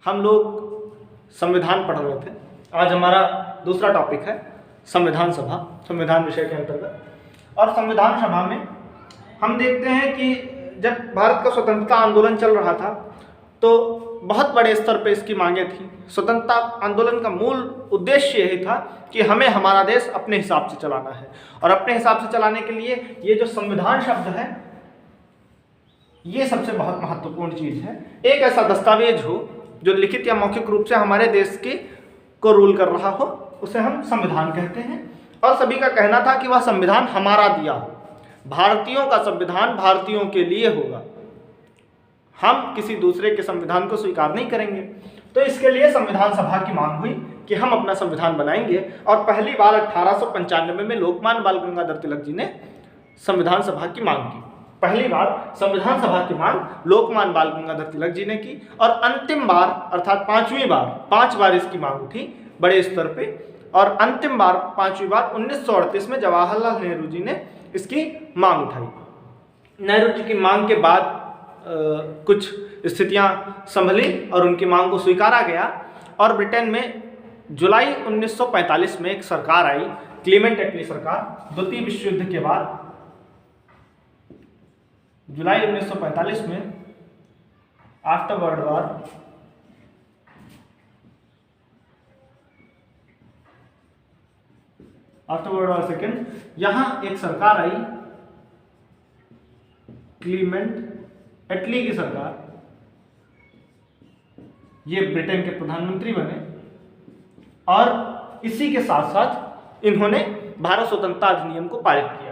हम लोग संविधान पढ़ रहे थे। आज हमारा दूसरा टॉपिक है संविधान सभा, संविधान विषय के अंतर्गत। और संविधान सभा में हम देखते हैं कि जब भारत का स्वतंत्रता आंदोलन चल रहा था तो बहुत बड़े स्तर पर इसकी मांगें थी। स्वतंत्रता आंदोलन का मूल उद्देश्य यही था कि हमें हमारा देश अपने हिसाब से चलाना है, और अपने हिसाब से चलाने के लिए ये जो संविधान शब्द है ये सबसे बहुत महत्वपूर्ण चीज़ है। एक ऐसा दस्तावेज हो जो लिखित या मौखिक रूप से हमारे देश के को रूल कर रहा हो, उसे हम संविधान कहते हैं। और सभी का कहना था कि वह संविधान हमारा दिया हो, भारतीयों का संविधान भारतीयों के लिए होगा, हम किसी दूसरे के संविधान को स्वीकार नहीं करेंगे। तो इसके लिए संविधान सभा की मांग हुई कि हम अपना संविधान बनाएंगे। और पहली बार 1895 में लोकमान्य बाल गंगाधर तिलक जी ने संविधान सभा की मांग की। पहली बार संविधान सभा की मांग लोकमान्य बाल गंगाधर तिलक जी ने की, और अंतिम बार अर्थात पांच बार इसकी मांग उठी बड़े स्तर पे, और अंतिम बार 5वीं बार 1938 में जवाहरलाल नेहरू जी ने इसकी मांग उठाई। नेहरू जी की मांग के बाद कुछ स्थितियां संभली और उनकी मांग को स्वीकारा गया। और ब्रिटेन में जुलाई 1945 में एक सरकार आई, क्लीमेंट एटली सरकार। द्वितीय विश्व युद्ध के बाद जुलाई 1945 में आफ्टर वर्ल्ड वॉर सेकेंड, यहां एक सरकार आई, क्लीमेंट एटली की सरकार। ये ब्रिटेन के प्रधानमंत्री बने, और इसी के साथ साथ इन्होंने भारत स्वतंत्रता अधिनियम को पारित किया।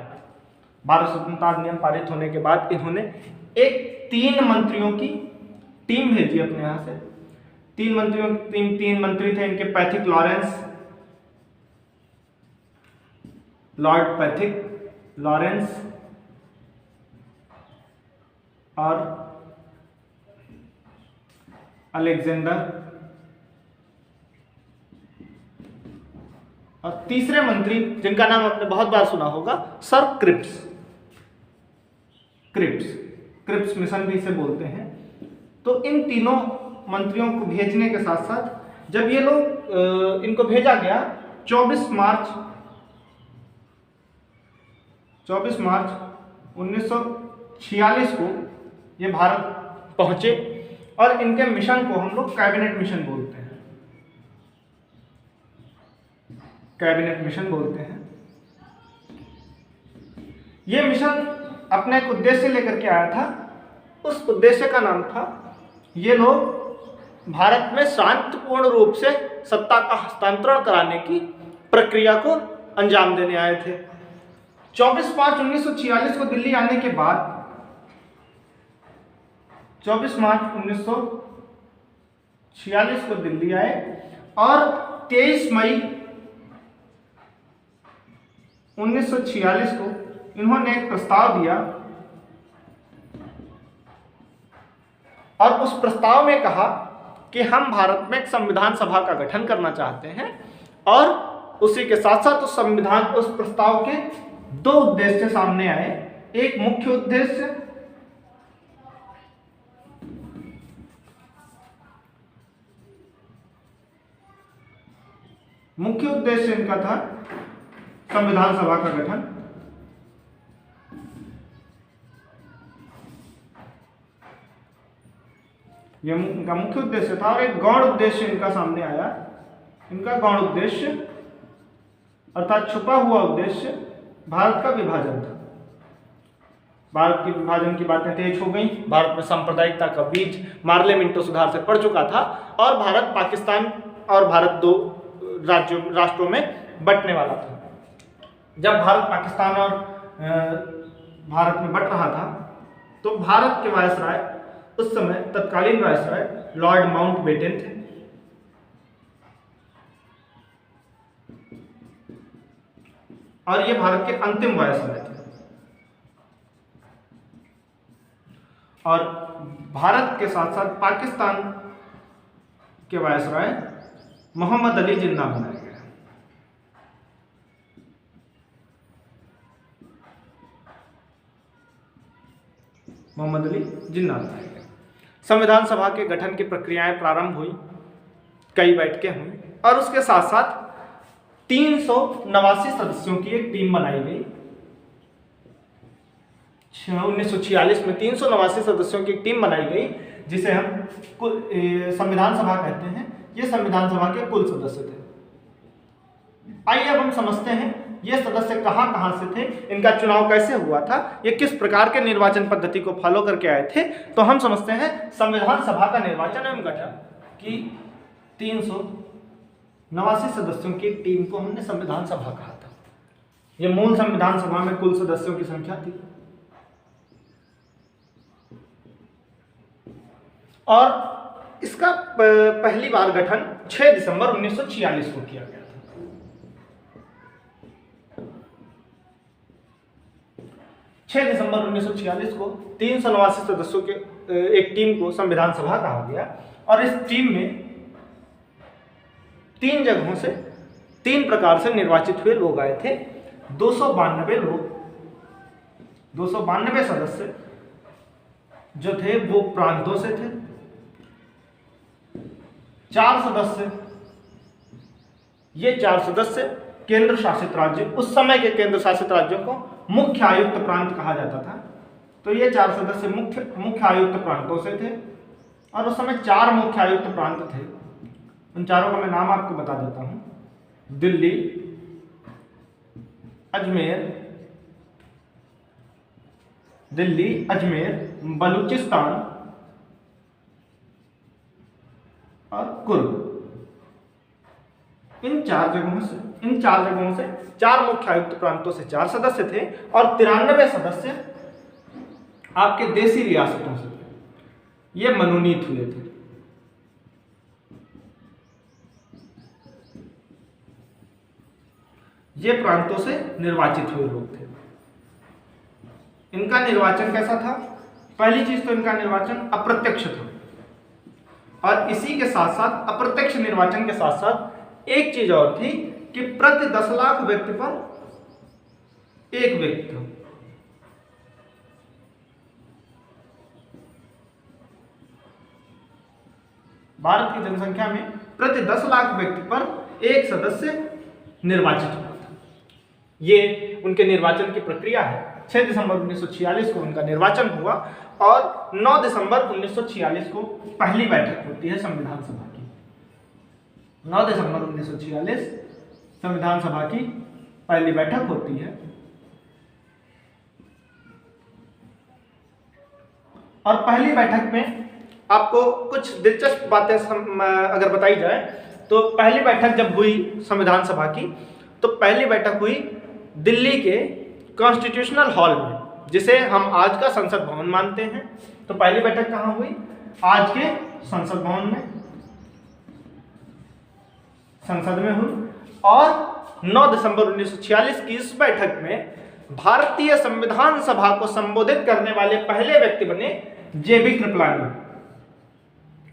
भारत स्वतंत्रता अधिनियम पारित होने के बाद इन्होंने एक 3 मंत्रियों की टीम भेजी अपने यहाँ से। 3 मंत्री थे इनके, Pethick Lawrence, Lord Pethick Lawrence और अलेक्जेंडर, और तीसरे मंत्री जिनका नाम आपने बहुत बार सुना होगा, सर क्रिप्स मिशन भी इसे बोलते हैं। तो इन तीनों मंत्रियों को भेजने के साथ साथ जब ये लोग इनको भेजा गया 24 मार्च 1946 को ये भारत पहुंचे, और इनके मिशन को हम लोग कैबिनेट मिशन बोलते हैं। ये मिशन अपने एक उद्देश्य लेकर के आया था। उस उद्देश्य का नाम था, ये लोग भारत में शांतिपूर्ण रूप से सत्ता का हस्तांतरण कराने की प्रक्रिया को अंजाम देने आए थे। 24 मार्च 1946 को दिल्ली आने के बाद 24 मार्च 1946 को दिल्ली आए, और 23 मई 1946 को इन्होंने एक प्रस्ताव दिया, और उस प्रस्ताव में कहा कि हम भारत में एक संविधान सभा का गठन करना चाहते हैं। और उसी के साथ साथ उस प्रस्ताव के 2 उद्देश्य सामने आए। एक मुख्य उद्देश्य इनका था संविधान सभा का गठन। यह इनका मुख्य उद्देश्य था, और एक गौण उद्देश्य इनका सामने आया। इनका गौण उद्देश्य अर्थात छुपा हुआ उद्देश्य भारत का विभाजन था। भारत के विभाजन की बातें तेज हो गई। भारत में सांप्रदायिकता का बीज मार्ले मिंटो सुधार से पड़ चुका था, और भारत पाकिस्तान और भारत 2 राष्ट्रों में बंटने वाला था। जब भारत पाकिस्तान और भारत में बंट रहा था तो भारत के वायसराय, उस समय तत्कालीन वायसराय लॉर्ड माउंटबेटन थे। और ये भारत के अंतिम वायसराय थे। और भारत के साथ साथ पाकिस्तान के वायसराय मोहम्मद अली जिन्ना बनाए गए। मोहम्मद अली जिन्ना बनाए गए। संविधान सभा के गठन की प्रक्रियाएं प्रारंभ हुई, कई बैठकें हुई और उसके साथ साथ 389 सदस्यों की एक टीम बनाई गई। 1946 में 389 सदस्यों की एक टीम बनाई गई जिसे हम संविधान सभा कहते हैं। ये संविधान सभा के कुल सदस्य थे। आइए अब हम समझते हैं ये सदस्य कहाँ कहाँ से थे, इनका चुनाव कैसे हुआ था, ये किस प्रकार के निर्वाचन पद्धति को फॉलो करके आए थे। तो हम समझते हैं संविधान सभा का निर्वाचन एवं गठन की 389 सदस्यों की टीम को हमने संविधान सभा कहा था। ये मूल संविधान सभा में कुल सदस्यों की संख्या थी और इसका पहली बार गठन 6 दिसंबर 1946 को किया गया था। 6 दिसंबर 1946 को 389 सदस्यों के एक टीम को संविधान सभा कहा गया और इस टीम में 3 जगहों से 3 प्रकार से निर्वाचित हुए लोग आए थे। 292 लोग, 292 सदस्य जो थे वो प्रांतों से थे। 4 सदस्य, ये 4 सदस्य केंद्र शासित राज्य, उस समय के केंद्र शासित राज्यों को मुख्य आयुक्त प्रांत कहा जाता था। तो ये 4 सदस्य मुख्य आयुक्त प्रांतों से थे और उस समय 4 मुख्य आयुक्त प्रांत थे। उन चारों का मैं नाम आपको बता देता हूं। दिल्ली, अजमेर, बलूचिस्तान और कुर्ग। इन चार जगहों से 4 मुख्य आयुक्त प्रांतों से 4 सदस्य थे और 93 सदस्य आपके देशी रियासतों से थे। ये मनोनीत हुए थे। ये प्रांतों से निर्वाचित हुए लोग थे। इनका निर्वाचन कैसा था? पहली चीज तो इनका निर्वाचन अप्रत्यक्ष था और इसी के साथ साथ अप्रत्यक्ष निर्वाचन के साथ साथ एक चीज और थी कि प्रति 10 लाख व्यक्ति पर एक व्यक्ति था। भारत की जनसंख्या में प्रति 10 लाख व्यक्ति पर एक सदस्य निर्वाचित हुआ था। ये उनके निर्वाचन की प्रक्रिया है। 6 दिसंबर 1946 को उनका निर्वाचन हुआ और 9 दिसंबर 1946 को पहली बैठक होती है संविधान सभा की। 9 दिसंबर 1946 संविधान सभा की पहली बैठक होती है और पहली बैठक में आपको कुछ दिलचस्प बातें अगर बताई जाए तो पहली बैठक जब हुई संविधान सभा की तो पहली बैठक हुई दिल्ली के कॉन्स्टिट्यूशनल हॉल में, जिसे हम आज का संसद भवन मानते हैं। तो पहली बैठक कहाँ हुई? आज के संसद भवन में, संसद में हुई और 9 दिसंबर 1946 की इस बैठक में भारतीय संविधान सभा को संबोधित करने वाले पहले व्यक्ति बने जेबी कृपलानी,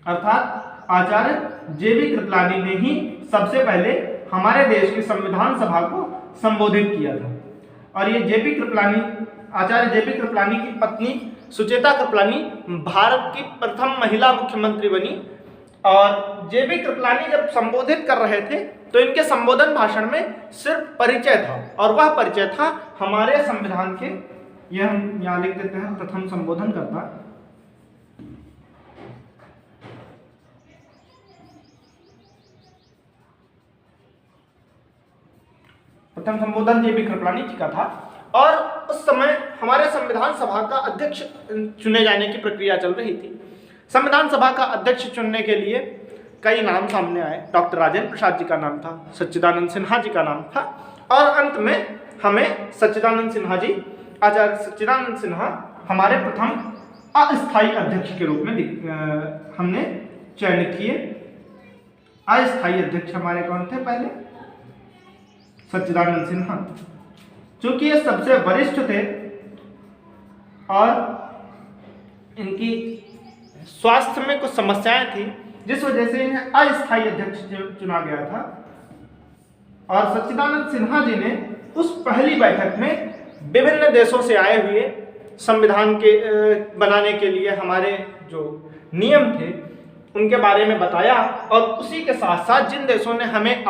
अर्थात आचार्य जेबी कृपलानी ने ही सबसे पहले हमारे देश की संविधान सभा को संबोधित किया था। और ये जेबी कृपलानी, आचार्य जेबी कृपलानी की पत्नी सुचेता कृपलानी भारत की प्रथम महिला मुख्यमंत्री बनी। और जेबी कृपलानी जब संबोधित कर रहे थे तो इनके संबोधन भाषण में सिर्फ परिचय था और वह परिचय था हमारे संविधान के, यह हम यहाँ लिख देते हैं, प्रथम संबोधन करता। प्रथम संबोधन जेबी कृपलानी जी का था और उस समय हमारे संविधान सभा का अध्यक्ष चुने जाने की प्रक्रिया चल रही थी। संविधान सभा का अध्यक्ष चुनने के लिए कई नाम सामने आए। डॉक्टर राजेंद्र प्रसाद जी का नाम था, सच्चिदानंद सिन्हा जी का नाम था और अंत में हमें सच्चिदानंद सिन्हा जी, आचार्य सच्चिदानंद सिन्हा हमारे प्रथम अस्थायी अध्यक्ष के रूप में हमने चयनित किए। अस्थायी अध्यक्ष हमारे कौन थे? पहले सच्चिदानंद सिन्हा। चूंकि ये सबसे वरिष्ठ थे और इनकी स्वास्थ्य में कुछ समस्याएं थी जिस वजह से इन्हें अस्थायी अध्यक्ष चुना गया था। और सच्चिदानंद सिन्हा जी ने उस पहली बैठक में विभिन्न देशों से आए हुए संविधान के बनाने के लिए हमारे जो नियम थे उनके बारे में बताया, और उसी के साथ साथ जिन देशों ने हमें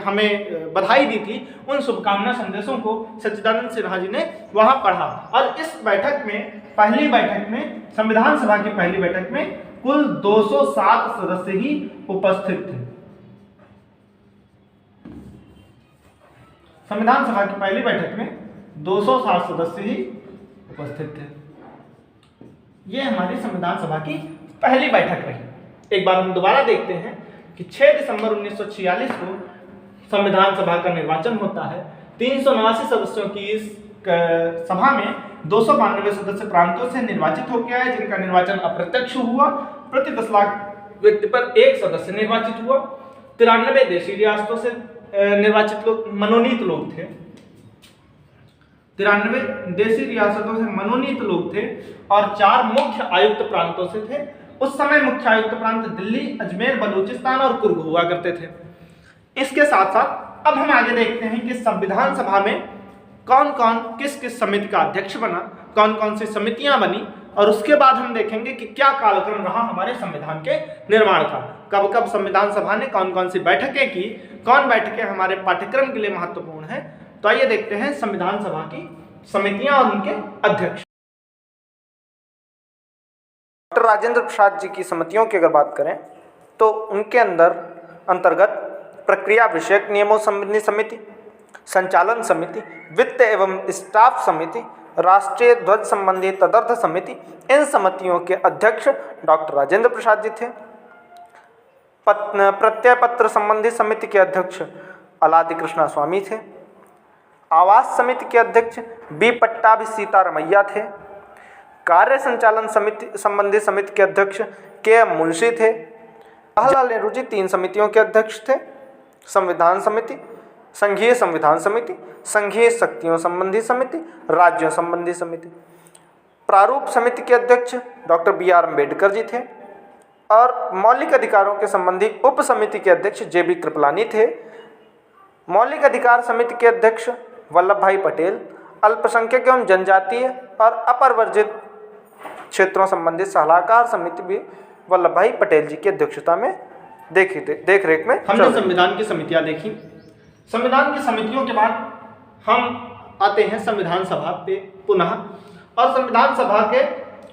हमें बधाई दी थी, उन शुभकामना संदेशों को सच्चिदानंद सिन्हा जी ने वहाँ पढ़ा। और इस बैठक में, पहली बैठक में, संविधान सभा की पहली बैठक में कुल 207 सदस्य ही उपस्थित थे। संविधान सभा की पहली बैठक में 207 सदस्य ही उपस्थित थे। यह हमारी संविधान सभा की पहली बैठक रही। एक बार हम दोबारा देखते हैं कि 6 दिसंबर 1946 को संविधान सभा का निर्वाचन होता है। 379 सदस्यों की इस सभा में 292 सदस्य प्रांतों से निर्वाचित होकर आए, जिनका निर्वाचन अप्रत्यक्ष हुआ। प्रति 10 लाख व्यक्ति पर एक सदस्य निर्वाचित हुआ। 93 देशी रियासतों से निर्वाचित लोग, मनोनीत लोग थे। 93 देशी रियासतों से मनोनीत लोग थे और 4 मुख्य आयुक्त प्रांतों से थे। उस समय मुख्य आयुक्त प्रांत दिल्ली, अजमेर, बलूचिस्तान और कुर्ग हुआ करते थे। इसके साथ साथ अब हम आगे देखते हैं कि संविधान सभा में कौन कौन किस किस समिति का अध्यक्ष बना, कौन कौन सी समितियां बनी, और उसके बाद हम देखेंगे कि क्या कालक्रम रहा हमारे संविधान के निर्माण का। कब कब संविधान सभा ने कौन कौन सी बैठकें की, कौन बैठकें हमारे पाठ्यक्रम के लिए महत्वपूर्ण है। तो आइए देखते हैं संविधान सभा की समितियां और उनके अध्यक्ष। डॉक्टर राजेंद्र प्रसाद जी की समितियों की अगर बात करें तो उनके अंतर्गत प्रक्रिया विषयक नियमों संबंधी समिति, संचालन समिति, वित्त एवं स्टाफ समिति, राष्ट्रीय ध्वज संबंधी तदर्थ समिति, इन समितियों के अध्यक्ष डॉक्टर राजेंद्र प्रसाद जी थे। प्रत्यय पत्र संबंधी समिति के अध्यक्ष अलादि कृष्णा स्वामी थे। आवास समिति के अध्यक्ष बी पट्टाभी सीतारमैया थे। कार्य संचालन समिति संबंधी समिति के अध्यक्ष के मुंशी थे। जवाहरलाल नेहरू जी 3 समितियों के अध्यक्ष थे। संविधान समिति, संघीय संविधान समिति, संघीय शक्तियों संबंधी समिति, राज्यों संबंधी समिति। प्रारूप समिति के अध्यक्ष डॉक्टर बी.आर. अम्बेडकर जी थे और मौलिक अधिकारों के संबंधी उप समिति के अध्यक्ष जे.बी. कृपलानी थे। मौलिक अधिकार समिति के अध्यक्ष वल्लभ भाई पटेल। अल्पसंख्यक एवं जनजातीय और अपरवर्जित क्षेत्रों संबंधित सलाहकार समिति भी वल्लभ भाई पटेल जी की अध्यक्षता में देख रेख में हमने संविधान की समितियां देखी। संविधान की समितियों के बाद हम आते हैं संविधान सभा पे पुनः, और संविधान सभा के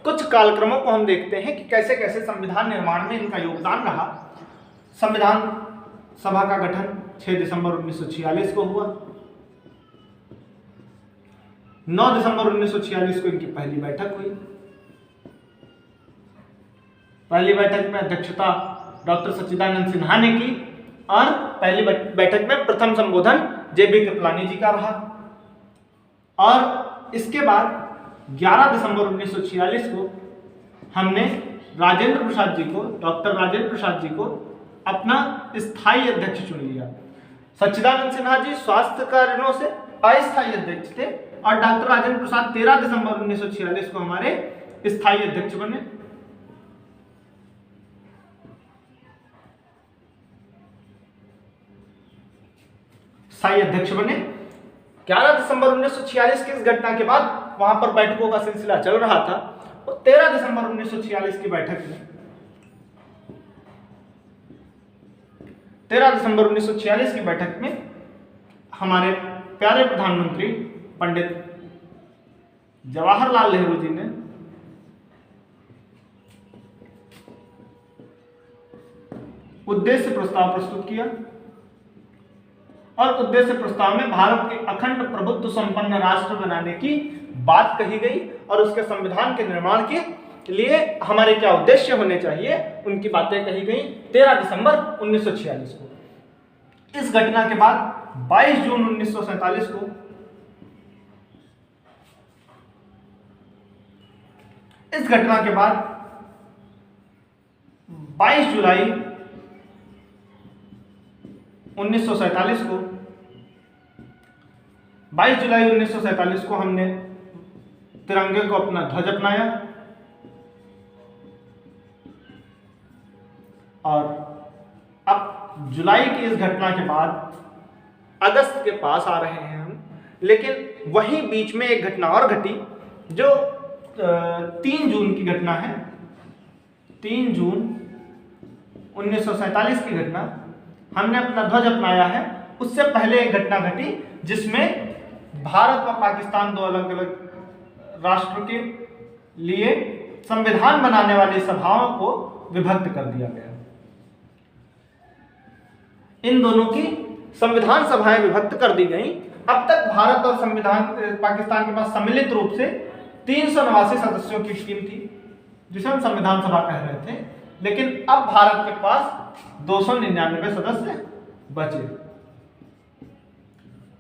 कुछ कालक्रमों को हम देखते हैं कि कैसे कैसे संविधान निर्माण में इनका योगदान रहा। संविधान सभा का गठन 6 दिसंबर 1946 को हुआ। 9 दिसंबर 1946 को इनकी पहली बैठक हुई। पहली बैठक में अध्यक्षता डॉक्टर सच्चिदानंद सिन्हा ने की और पहली बैठक में प्रथम संबोधन जे.बी. कृपलानी जी का रहा। और इसके बाद 11 दिसंबर 1946 को हमने राजेंद्र प्रसाद जी को, डॉक्टर राजेंद्र प्रसाद जी को अपना स्थायी अध्यक्ष चुन लिया। सच्चिदानंद सिन्हा जी स्वास्थ्य कारणों से अस्थायी अध्यक्ष थे और डॉक्टर राजेंद्र प्रसाद 13 दिसंबर 1946 को हमारे स्थायी अध्यक्ष बने। स्थायी अध्यक्ष बने। 11 दिसंबर 1946 की इस घटना के बाद वहां पर बैठकों का सिलसिला चल रहा था। और 13 दिसंबर 1946 की बैठक में 13 दिसंबर 1946 की बैठक में हमारे प्यारे प्रधानमंत्री पंडित जवाहरलाल नेहरू जी ने उद्देश्य प्रस्ताव प्रस्तुत किया और उद्देश्य प्रस्ताव में भारत के अखंड प्रभुत्व संपन्न राष्ट्र बनाने की बात कही गई और उसके संविधान के निर्माण के लिए हमारे क्या उद्देश्य होने चाहिए उनकी बातें कही गई 13 दिसंबर 1946 को। इस घटना के बाद 22 जून 1947 को इस घटना के बाद 22 जुलाई 1947 को 22 जुलाई 1947 को हमने तिरंगे को अपना ध्वज अपनाया और अब जुलाई की इस घटना के बाद अगस्त के पास आ रहे हैं हम, लेकिन वहीं बीच में एक घटना और घटी जो 3 जून की घटना है। 3 जून 1947 की घटना, हमने अपना ध्वज अपनाया है, उससे पहले एक घटना घटी जिसमें भारत व पाकिस्तान दो अलग अलग राष्ट्रों के लिए संविधान बनाने वाली सभाओं को विभक्त कर दिया गया। इन दोनों की संविधान सभाएं विभक्त कर दी गई। अब तक भारत और पाकिस्तान के पास सम्मिलित रूप से 389 सदस्यों की टीम थी जिसे हम संविधान सभा कह रहे थे, लेकिन अब भारत के पास 299 सदस्य बचे।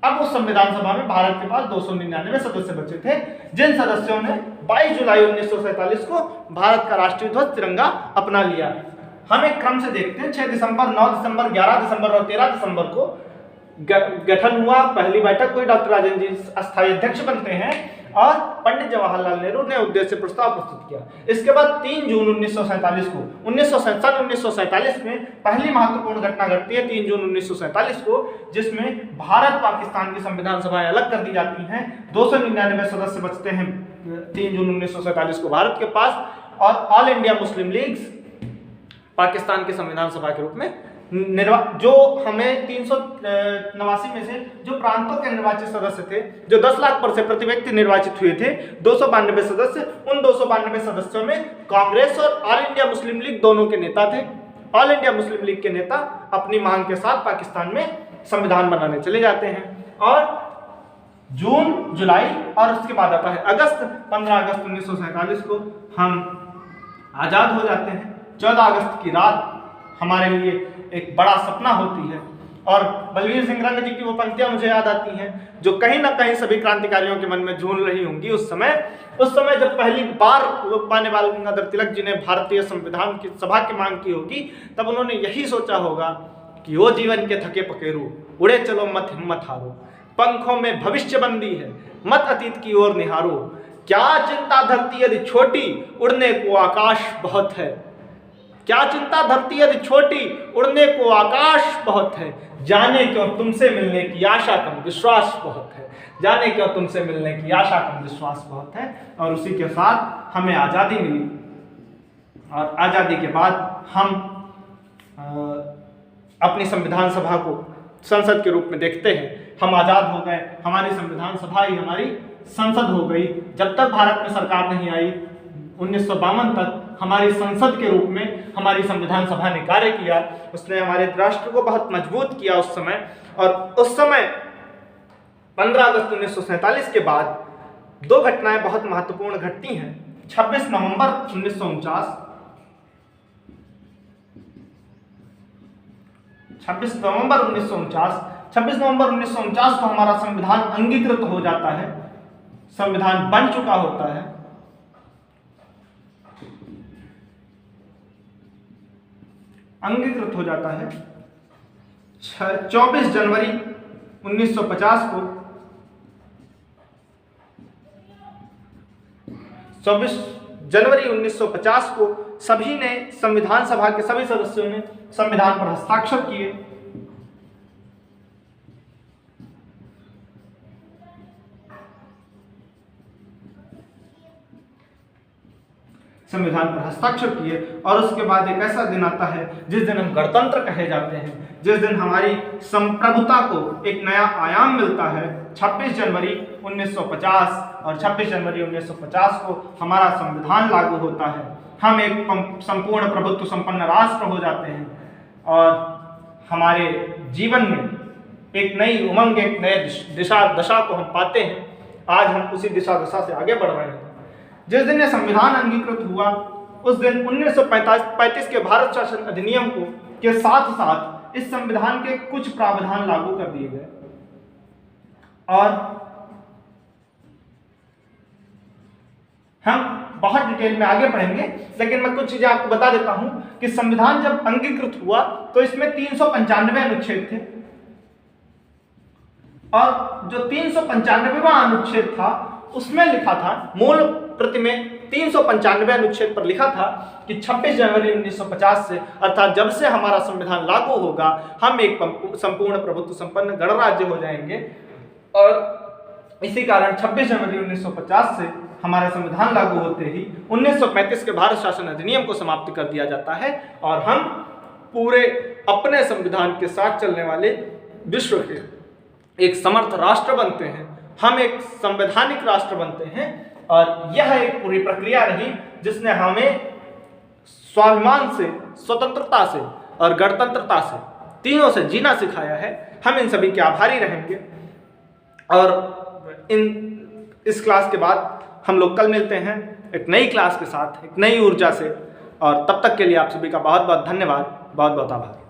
अब उस संविधान सभा में भारत के पास 299 सदस्य बचे थे, जिन सदस्यों ने 22 जुलाई 1947 को भारत का राष्ट्रीय ध्वज तिरंगा अपना लिया। हम एक क्रम से देखते हैं। 6 दिसंबर, 9 दिसंबर, 11 दिसंबर और 13 दिसंबर को गठन हुआ, पहली बैठक हुई, डॉक्टर राजेंद्र जी अस्थायी अध्यक्ष बनते हैं और पंडित जवाहरलाल नेहरू ने उद्देश्य प्रस्ताव प्रस्तुत किया। इसके बाद 3 जून 1947 को 1947 में पहली महत्वपूर्ण घटना घटती है 3 जून 1947 को, जिसमें भारत पाकिस्तान की संविधान सभाएं अलग कर दी जाती हैं। 299 सदस्य बचते हैं 3 जून 1947 को भारत के पास, और all India Muslim league Pakistan की संविधान सभा के रूप में जो हमें 389 में से जो प्रांतों के निर्वाचित सदस्य थे, जो 10 लाख पर से प्रति व्यक्ति निर्वाचित हुए थे, 292 सदस्य, उन 292 सदस्यों में कांग्रेस और ऑल इंडिया मुस्लिम लीग दोनों के नेता थे। ऑल इंडिया मुस्लिम लीग के नेता अपनी मांग के साथ पाकिस्तान में संविधान बनाने चले जाते हैं और जून, जुलाई और उसके बाद आता है अगस्त। 15 अगस्त 1947 को हम आज़ाद हो जाते हैं। 14 अगस्त की रात हमारे लिए एक बड़ा सपना होती है और बलवीर सिंह रंग जी की वो पंक्तियां मुझे याद आती हैं जो कहीं ना कहीं सभी क्रांतिकारियों के मन में झूल रही होंगी उस समय जब पहली बार लोकमान्य बाल गंगाधर तिलक जी ने भारतीय संविधान की सभा की मांग की होगी, तब उन्होंने यही सोचा होगा कि वो जीवन के थके पकेरू, उड़े चलो मत हिम्मत हारो, पंखों में भविष्य बंदी है, मत अतीत की ओर निहारो, क्या चिंता धरती यदि छोटी, उड़ने को आकाश बहुत है, क्या चिंता धरती यदि छोटी, उड़ने को आकाश बहुत है, जाने क्यों तुमसे मिलने की आशा कम विश्वास बहुत है, जाने क्यों तुमसे मिलने की आशा कम विश्वास बहुत है। और उसी के साथ हमें आज़ादी मिली और आज़ादी के बाद हम अपनी संविधान सभा को संसद के रूप में देखते हैं। हम आज़ाद हो गए, हमारी संविधान सभा ही हमारी संसद हो गई। जब तक भारत में सरकार नहीं आई 1952 तक हमारी संसद के रूप में हमारी संविधान सभा ने कार्य किया। उसने हमारे राष्ट्र को बहुत मजबूत किया उस समय। और उस समय 15 अगस्त 1947 के बाद 2 घटनाएं बहुत महत्वपूर्ण घटती हैं। 26 नवंबर 1949 26 नवंबर 1949 को हमारा संविधान अंगीकृत हो जाता है, संविधान बन चुका होता है। अंगीकृत हो जाता है 24 जनवरी 1950 को। 24 जनवरी 1950 को सभी ने, संविधान सभा के सभी सदस्यों ने संविधान पर हस्ताक्षर किए। संविधान पर हस्ताक्षर किए और उसके बाद एक ऐसा दिन आता है जिस दिन हम गणतंत्र कहे जाते हैं, जिस दिन हमारी संप्रभुता को एक नया आयाम मिलता है। 26 जनवरी 1950 और 26 जनवरी 1950 को हमारा संविधान लागू होता है। हम एक संपूर्ण प्रभुत्व संपन्न राष्ट्र हो जाते हैं और हमारे जीवन में एक नई उमंग, एक नए दशा को हम पाते हैं। आज हम उसी दशा से आगे बढ़ रहे हैं। जिस दिन यह संविधान अंगीकृत हुआ उस दिन 1935 के भारत शासन अधिनियम के साथ साथ इस संविधान के कुछ प्रावधान लागू कर दिए गए। और हम बहुत डिटेल में आगे पढ़ेंगे, लेकिन मैं कुछ चीजें आपको बता देता हूं कि संविधान जब अंगीकृत हुआ तो इसमें 395 अनुच्छेद थे और जो 395वां अनुच्छेद था उसमें लिखा था, मूल प्रति में 395 अनुच्छेद पर लिखा था कि 26 जनवरी 1950 से, अर्थात जब से हमारा संविधान लागू होगा, हम एक संपूर्ण प्रभुत्व संपन्न गणराज्य हो जाएंगे। और इसी कारण 26 जनवरी 1950 से हमारा संविधान लागू होते ही 1935 के भारत शासन अधिनियम को समाप्त कर दिया जाता है और हम पूरे अपने संविधान के साथ चलने वाले विश्व के एक समर्थ राष्ट्र बनते हैं। हम एक संवैधानिक राष्ट्र बनते हैं और यह एक पूरी प्रक्रिया रही जिसने हमें स्वाभिमान से, स्वतंत्रता से और गणतंत्रता से, तीनों से जीना सिखाया है। हम इन सभी के आभारी रहेंगे और इस क्लास के बाद हम लोग कल मिलते हैं एक नई क्लास के साथ, एक नई ऊर्जा से, और तब तक के लिए आप सभी का बहुत बहुत धन्यवाद, बहुत बहुत आभार।